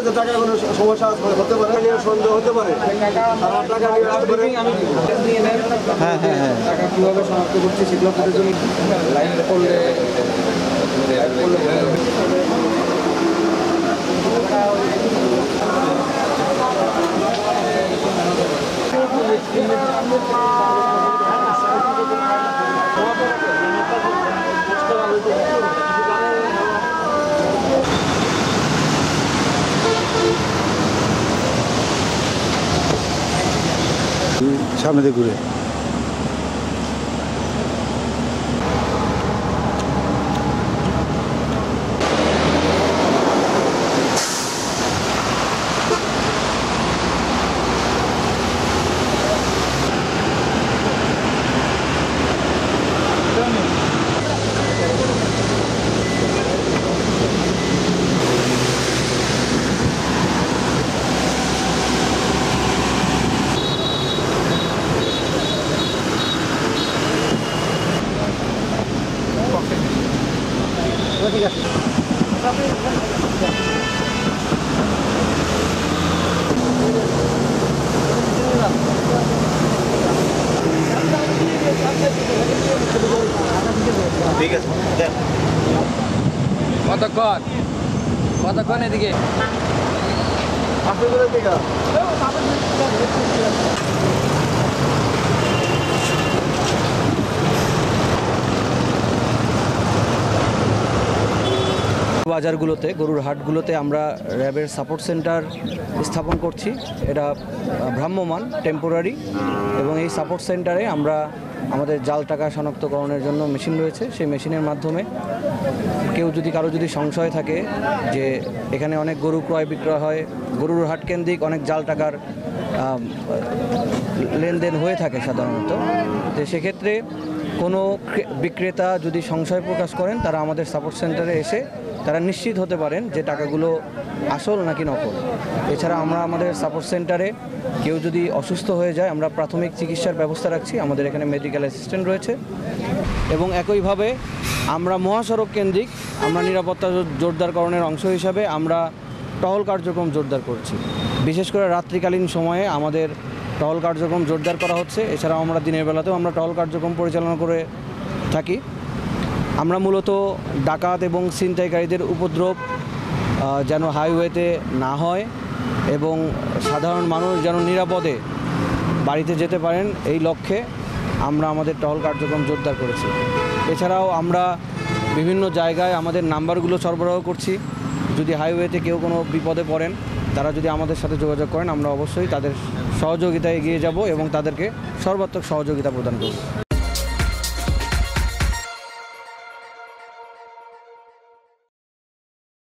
হয়তো টাকা কোনো সমস্যা হতে পারে, সন্দেহ হতে পারে। টাকা নিয়ে নেন, টাকা কীভাবে শনাক্ত করছে সেগুলো লাইন করলে সামনে দিয়ে ঘুরে ঠিক আছে। ঠিক আছে, কতক্ষণ এদিকে বাজারগুলোতে, গরুর হাটগুলোতে আমরা র্যাবের সাপোর্ট সেন্টার স্থাপন করছি। এটা ভ্রাম্যমান, টেম্পোরারি, এবং এই সাপোর্ট সেন্টারে আমরা আমাদের জাল টাকা শনাক্তকরণের জন্য মেশিন রয়েছে। সেই মেশিনের মাধ্যমে কারো যদি সংশয় থাকে যে এখানে অনেক গরু ক্রয় বিক্রয় হয়, গরুর হাট কেন্দ্রিক অনেক জাল টাকার লেনদেন হয়ে থাকে সাধারণত, তো সেক্ষেত্রে কোনো বিক্রেতা যদি সংশয় প্রকাশ করেন তারা আমাদের সাপোর্ট সেন্টারে এসে তারা নিশ্চিত হতে পারেন যে টাকাগুলো আসল নাকি নকল। এছাড়া আমরা আমাদের সাপোর্ট সেন্টারে কেউ যদি অসুস্থ হয়ে যায় আমরা প্রাথমিক চিকিৎসার ব্যবস্থা রাখছি, আমাদের এখানে মেডিকেল অ্যাসিস্ট্যান্ট রয়েছে। এবং একইভাবে আমরা মহাসড়ক কেন্দ্রিক আমরা নিরাপত্তা জোরদারকরণের অংশ হিসাবে আমরা টহল কার্যক্রম জোরদার করছি। বিশেষ করে রাত্রিকালীন সময়ে আমাদের টহল কার্যক্রম জোরদার করা হচ্ছে। এছাড়াও আমরা দিনের বেলাতেও আমরা টহল কার্যক্রম পরিচালনা করে থাকি। আমরা মূলত ডাকাত এবং ছিনতাইকারীদের উপদ্রব যেন হাইওয়েতে না হয় এবং সাধারণ মানুষ যেন নিরাপদে বাড়িতে যেতে পারেন এই লক্ষ্যে আমরা আমাদের টহল কার্যক্রম জোরদার করেছি। এছাড়াও আমরা বিভিন্ন জায়গায় আমাদের নাম্বারগুলো সরবরাহ করছি। যদি হাইওয়েতে কেউ কোনো বিপদে পড়েন তারা যদি আমাদের সাথে যোগাযোগ করেন আমরা অবশ্যই তাদের সহযোগিতায় এগিয়ে যাব এবং তাদেরকে সর্বাত্মক সহযোগিতা প্রদান করব।